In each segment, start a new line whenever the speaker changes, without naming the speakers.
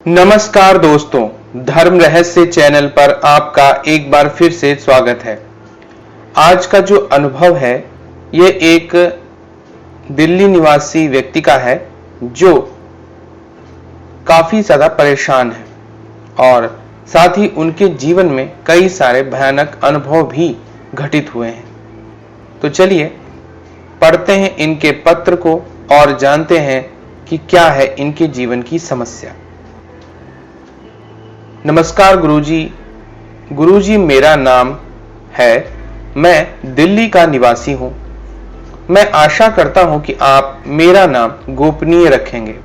नमस्कार दोस्तों, धर्म रहस्य चैनल पर आपका एक बार फिर से स्वागत है। आज का जो अनुभव है ये एक दिल्ली निवासी व्यक्ति का है जो काफी ज्यादा परेशान है और साथ ही उनके जीवन में कई सारे भयानक अनुभव भी घटित हुए हैं। तो चलिए पढ़ते हैं इनके पत्र को और जानते हैं कि क्या है इनके जीवन की समस्या। नमस्कार गुरुजी मेरा नाम है, मैं दिल्ली का निवासी हूं। मैं आशा करता हूं कि आप मेरा नाम गोपनीय रखेंगे।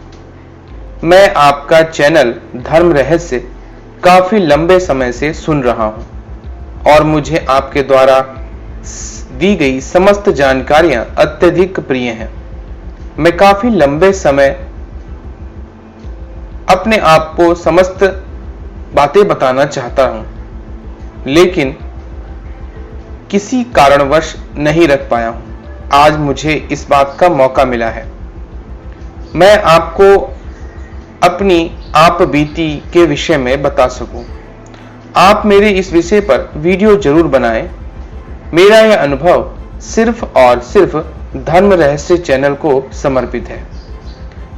मैं आपका चैनल धर्म रहस्य काफी लंबे समय से सुन रहा हूं और मुझे आपके द्वारा दी गई समस्त जानकारियां अत्यधिक प्रिय हैं। मैं काफी लंबे समय अपने आप को समस्त बातें बताना चाहता हूं, लेकिन किसी कारणवश नहीं रख पाया हूं। आज मुझे इस बात का मौका मिला है। मैं आपको अपनी आप बीती के विषय में बता सकूं। आप मेरे इस विषय पर वीडियो जरूर बनाएं। मेरा यह अनुभव सिर्फ और सिर्फ धर्म रहस्य चैनल को समर्पित है।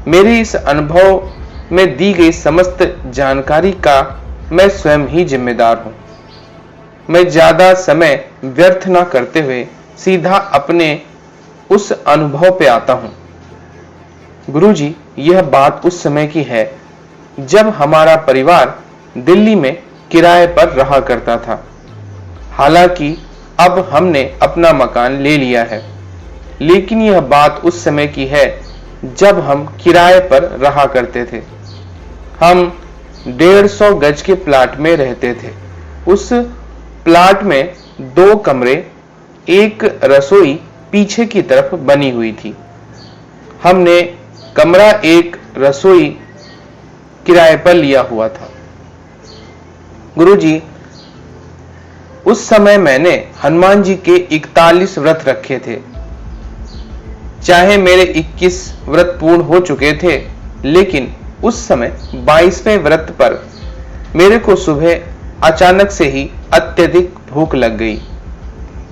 मेरे इस अनुभव में दी गई समस्त जानकारी का मैं स्वयं ही जिम्मेदार हूं। मैं ज्यादा समय व्यर्थ न करते हुए सीधा अपने उस अनुभव पे आता हूं। गुरुजी, यह बात उस समय की है जब हमारा परिवार दिल्ली में किराए पर रहा करता था। हालांकि अब हमने अपना मकान ले लिया है, लेकिन यह बात उस समय की है जब हम किराए पर रहा करते थे। हम 150 गज के प्लाट में रहते थे। उस प्लाट में 2 कमरे, एक रसोई पीछे की तरफ बनी हुई थी। हमने कमरा एक रसोई किराए पर लिया हुआ था। गुरुजी, उस समय मैंने हनुमान जी के 41 व्रत रखे थे। चाहे मेरे 21 व्रत पूर्ण हो चुके थे, लेकिन उस समय 22वें व्रत पर मेरे को सुबह अचानक से ही अत्यधिक भूख लग गई।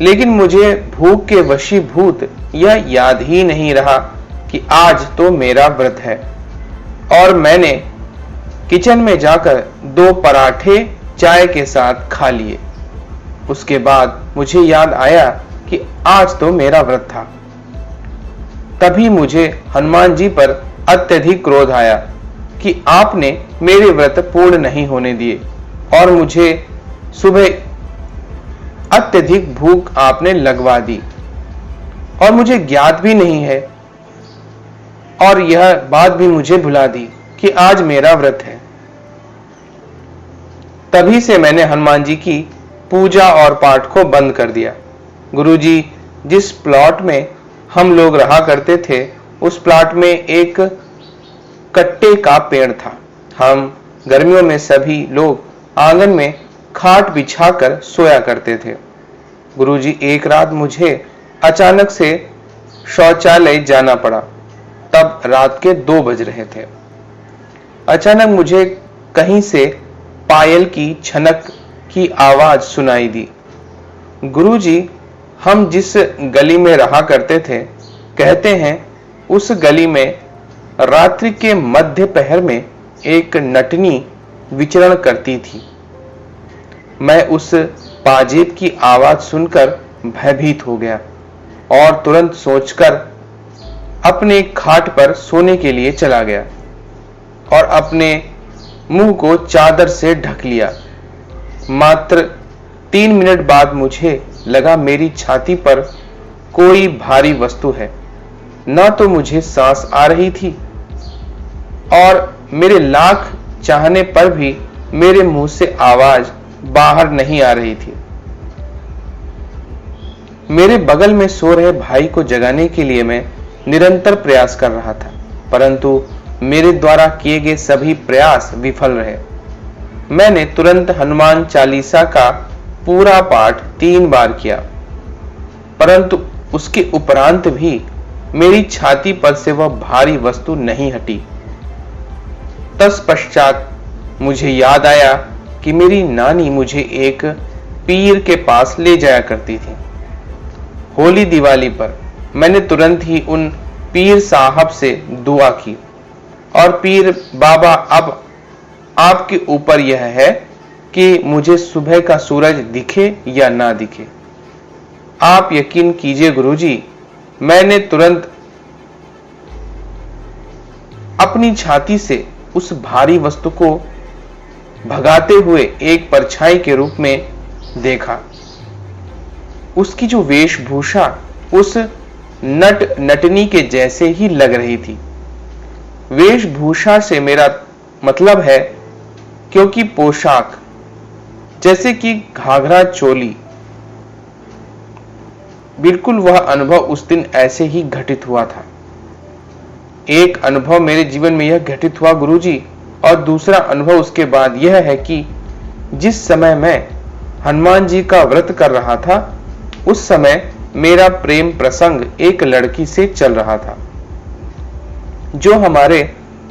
लेकिन मुझे भूख के वशीभूत यह याद ही नहीं रहा कि आज तो मेरा व्रत है, और मैंने किचन में जाकर 2 पराठे चाय के साथ खा लिए। उसके बाद मुझे याद आया कि आज तो मेरा व्रत था। तभी मुझे हनुमान जी पर अत्यधिक क्रोध आया कि आपने मेरे व्रत पूर्ण नहीं होने दिए और मुझे सुबह अत्यधिक भूख आपने लगवा दी, और मुझे ज्ञात भी नहीं है, और यह बात भी मुझे भुला दी कि आज मेरा व्रत है। तभी से मैंने हनुमान जी की पूजा और पाठ को बंद कर दिया। गुरुजी, जिस प्लॉट में हम लोग रहा करते थे, उस प्लॉट में एक कट्टे का पेड़ था। हम गर्मियों में सभी लोग आंगन में खाट बिछाकर सोया करते थे। गुरुजी, एक रात मुझे अचानक से शौचालय जाना पड़ा। तब रात के 2 बज रहे थे। अचानक मुझे कहीं से पायल की छनक की आवाज सुनाई दी। गुरुजी, हम जिस गली में रहा करते थे, कहते हैं उस गली में रात्रि के मध्य पहर में एक नटनी विचरण करती थी। मैं उस पाजेब की आवाज सुनकर भयभीत हो गया और तुरंत सोचकर अपने खाट पर सोने के लिए चला गया और अपने मुंह को चादर से ढक लिया। मात्र 3 मिनट बाद मुझे लगा मेरी छाती पर कोई भारी वस्तु है। न तो मुझे सांस आ रही थी और मेरे लाख चाहने पर भी मेरे मुंह से आवाज बाहर नहीं आ रही थी। मेरे बगल में सो रहे भाई को जगाने के लिए मैं निरंतर प्रयास कर रहा था, परंतु मेरे द्वारा किए गए सभी प्रयास विफल रहे। मैंने तुरंत हनुमान चालीसा का पूरा पाठ 3 बार किया, परंतु उसके उपरांत भी मेरी छाती पर से वह भारी वस्तु नहीं हटी। तत्पश्चात मुझे याद आया कि मेरी नानी मुझे एक पीर के पास ले जाया करती थी। होली दिवाली पर मैंने तुरंत ही उन पीर साहब से दुआ की, और पीर बाबा अब आपके ऊपर यह है कि मुझे सुबह का सूरज दिखे या ना दिखे। आप यकीन कीजिए गुरुजी, मैंने तुरंत अपनी छाती से उस भारी वस्तु को भगाते हुए एक परछाई के रूप में देखा। उसकी जो वेशभूषा उस नट नटनी के जैसे ही लग रही थी। वेशभूषा से मेरा मतलब है क्योंकि पोशाक जैसे कि घाघरा चोली, बिल्कुल वह अनुभव उस दिन ऐसे ही घटित हुआ था। एक अनुभव मेरे जीवन में यह घटित हुआ गुरुजी, और दूसरा अनुभव उसके बाद यह है कि जिस समय मैं हनुमान जी का व्रत कर रहा था, उस समय मेरा प्रेम प्रसंग एक लड़की से चल रहा था जो हमारे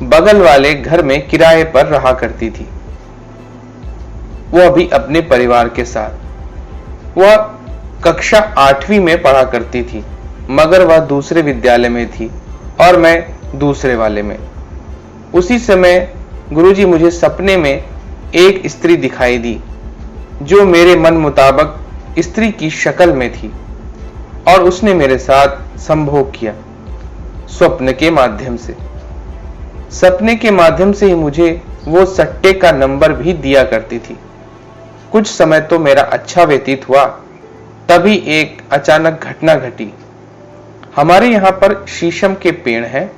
बगल वाले घर में किराए पर रहा करती थी। वह भी अपने परिवार के साथ। वह कक्षा 8वीं में पढ़ा करती थी, मगर वह दूसरे विद्यालय में थी और मैं दूसरे वाले में। उसी समय गुरुजी मुझे सपने में एक स्त्री दिखाई दी जो मेरे मन मुताबिक स्त्री की शक्ल में थी, और उसने मेरे साथ संभोग किया स्वप्न के माध्यम से। सपने के माध्यम से ही मुझे वो सट्टे का नंबर भी दिया करती थी। कुछ समय तो मेरा अच्छा व्यतीत हुआ, तभी एक अचानक घटना घटी। हमारे यहाँ पर शीशम के पेड़ हैं,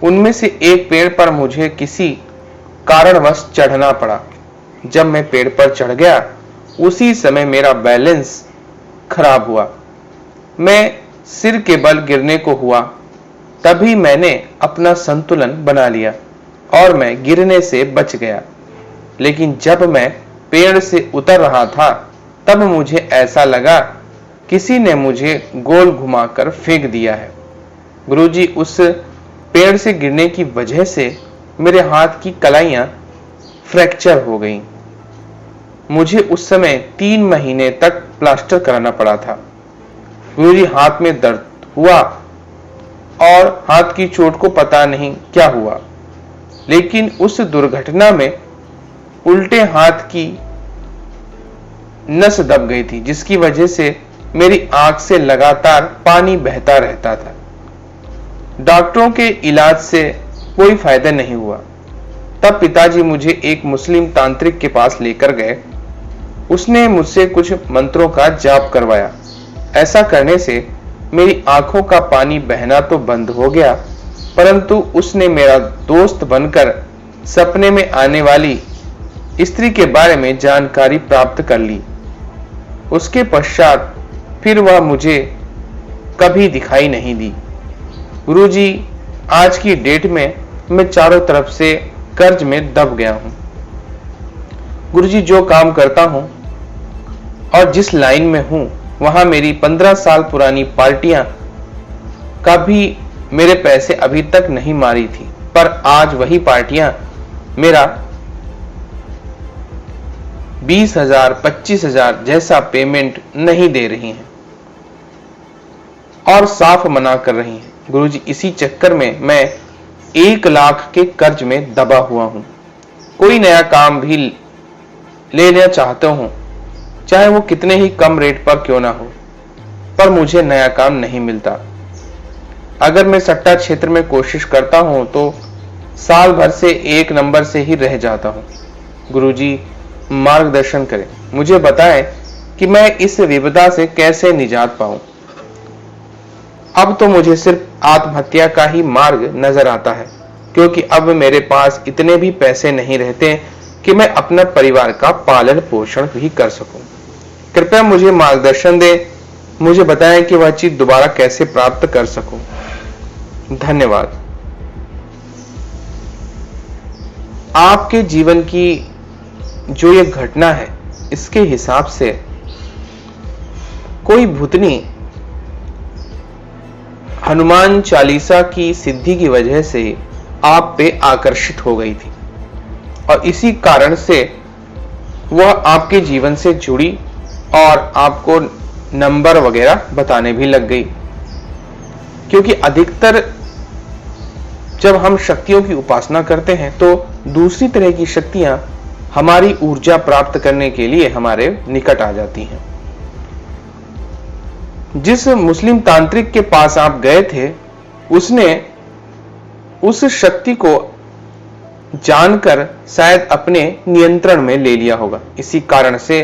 उनमें से एक पेड़ पर मुझे किसी कारणवश चढ़ना पड़ा। जब मैं पेड़ पर चढ़ गया, उसी समय मेरा बैलेंस खराब हुआ। मैं सिर के बल गिरने को हुआ। तभी मैंने अपना संतुलन बना लिया और मैं गिरने से बच गया। लेकिन जब मैं पेड़ से उतर रहा था, तब मुझे ऐसा लगा किसी ने मुझे गोल घुमाकर फेंक दिया है। गुरुजी, उस पेड़ से गिरने की वजह से मेरे हाथ की कलाइयां फ्रैक्चर हो गईं। मुझे उस समय 3 महीने तक प्लास्टर कराना पड़ा था। गुरुजी, हाथ में दर्द हुआ और हाथ की चोट को पता नहीं क्या हुआ, लेकिन उस दुर्घटना में उल्टे हाथ की नस दब गई थी, जिसकी वजह से मेरी आंख से लगातार पानी बहता रहता था। डॉक्टरों के इलाज से कोई फायदा नहीं हुआ। तब पिताजी मुझे एक मुस्लिम तांत्रिक के पास लेकर गए। उसने मुझसे कुछ मंत्रों का जाप करवाया। ऐसा करने से मेरी आंखों का पानी बहना तो बंद हो गया, परंतु उसने मेरा दोस्त बनकर सपने में आने वाली स्त्री के बारे में जानकारी प्राप्त कर ली। उसके पश्चात फिर वह मुझे कभी दिखाई नहीं दी। गुरुजी, आज की डेट में मैं चारों तरफ से कर्ज में दब गया हूं। गुरुजी, जो काम करता हूं और जिस लाइन में हूं, वहां मेरी 15 साल पुरानी पार्टियां का भी मेरे पैसे अभी तक नहीं मारी थी, पर आज वही पार्टियां मेरा 20,000 25,000 जैसा पेमेंट नहीं दे रही हैं और साफ मना कर रही हैं। गुरुजी, इसी चक्कर में मैं 1 लाख के कर्ज में दबा हुआ हूं। कोई नया काम भी लेना चाहता हूं, चाहे वो कितने ही कम रेट पर क्यों ना हो, पर मुझे नया काम नहीं मिलता। अगर मैं सट्टा क्षेत्र में कोशिश करता हूं तो साल भर से 1 नंबर से ही रह जाता हूं। गुरुजी, मार्गदर्शन करें, मुझे बताएं कि मैं इस विपदा से कैसे निजात पाऊं। अब तो मुझे सिर्फ आत्महत्या का ही मार्ग नजर आता है, क्योंकि अब मेरे पास इतने भी पैसे नहीं रहते कि मैं अपना परिवार का पालन पोषण भी कर सकूं। कृपया मुझे मार्गदर्शन दें, मुझे बताएं कि वह चीज दोबारा कैसे प्राप्त कर सकूं। धन्यवाद। आपके जीवन की जो ये घटना है, इसके हिसाब से कोई भूतनी हनुमान चालीसा की सिद्धि की वजह से आप पे आकर्षित हो गई थी। और इसी कारण से वह आपके जीवन से जुड़ी और आपको नंबर वगैरह बताने भी लग गई। क्योंकि अधिकतर जब हम शक्तियों की उपासना करते हैं तो दूसरी तरह की शक्तियां हमारी ऊर्जा प्राप्त करने के लिए हमारे निकट आ जाती हैं। जिस मुस्लिम तांत्रिक के पास आप गए थे उसने उस शक्ति को जानकर शायद अपने नियंत्रण में ले लिया होगा। इसी कारण से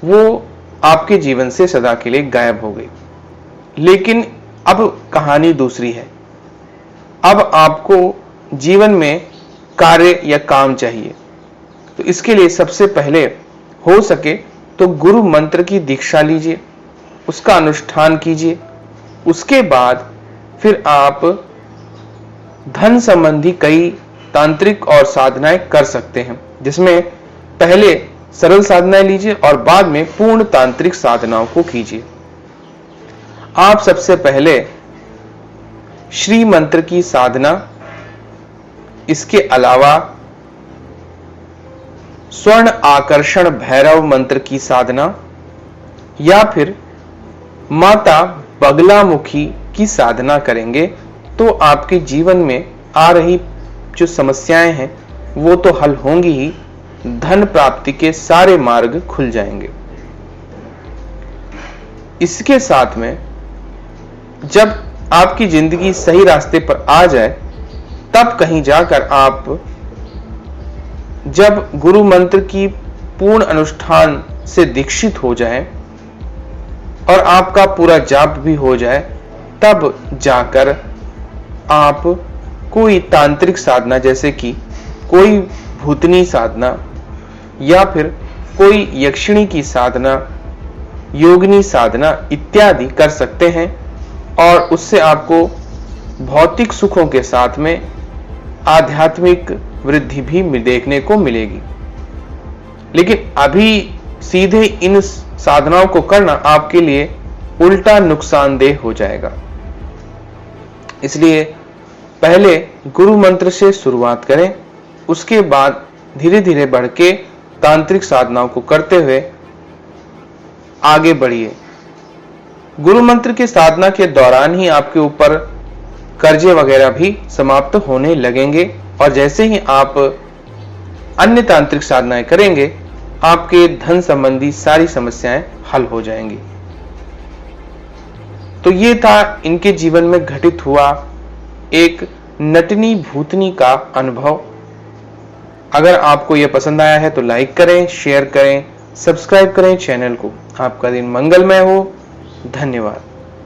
वो आपके जीवन से सदा के लिए गायब हो गई। लेकिन अब कहानी दूसरी है। अब आपको जीवन में कार्य या काम चाहिए, तो इसके लिए सबसे पहले हो सके तो गुरु मंत्र की दीक्षा लीजिए, उसका अनुष्ठान कीजिए। उसके बाद फिर आप धन संबंधी कई तांत्रिक और साधनाएं कर सकते हैं, जिसमें पहले सरल साधनाएं लीजिए और बाद में पूर्ण तांत्रिक साधनाओं को कीजिए। आप सबसे पहले श्री मंत्र की साधना, इसके अलावा स्वर्ण आकर्षण भैरव मंत्र की साधना या फिर माता बगलामुखी की साधना करेंगे तो आपके जीवन में आ रही जो समस्याएं हैं वो तो हल होंगी ही, धन प्राप्ति के सारे मार्ग खुल जाएंगे। इसके साथ में जब आपकी जिंदगी सही रास्ते पर आ जाए तब कहीं जाकर आप जब गुरु मंत्र की पूर्ण अनुष्ठान से दीक्षित हो जाए और आपका पूरा जाप भी हो जाए, तब जाकर आप कोई तांत्रिक साधना जैसे कि कोई भूतनी साधना या फिर कोई यक्षिणी की साधना, योगिनी साधना इत्यादि कर सकते हैं और उससे आपको भौतिक सुखों के साथ में आध्यात्मिक वृद्धि भी देखने को मिलेगी। लेकिन अभी सीधे इन साधनाओं को करना आपके लिए उल्टा नुकसानदेह हो जाएगा। इसलिए पहले गुरु मंत्र से शुरुआत करें, उसके बाद धीरे धीरे बढ़ के तांत्रिक साधनाओं को करते हुए आगे बढ़िए। गुरु मंत्र की साधना के दौरान ही आपके ऊपर कर्जे वगैरह भी समाप्त होने लगेंगे और जैसे ही आप अन्य तांत्रिक साधनाएं करेंगे आपके धन संबंधी सारी समस्याएं हल हो जाएंगी। तो ये था इनके जीवन में घटित हुआ एक नटनी भूतनी का अनुभव। अगर आपको यह पसंद आया है तो लाइक करें, शेयर करें, सब्सक्राइब करें चैनल को। आपका दिन मंगलमय हो। धन्यवाद।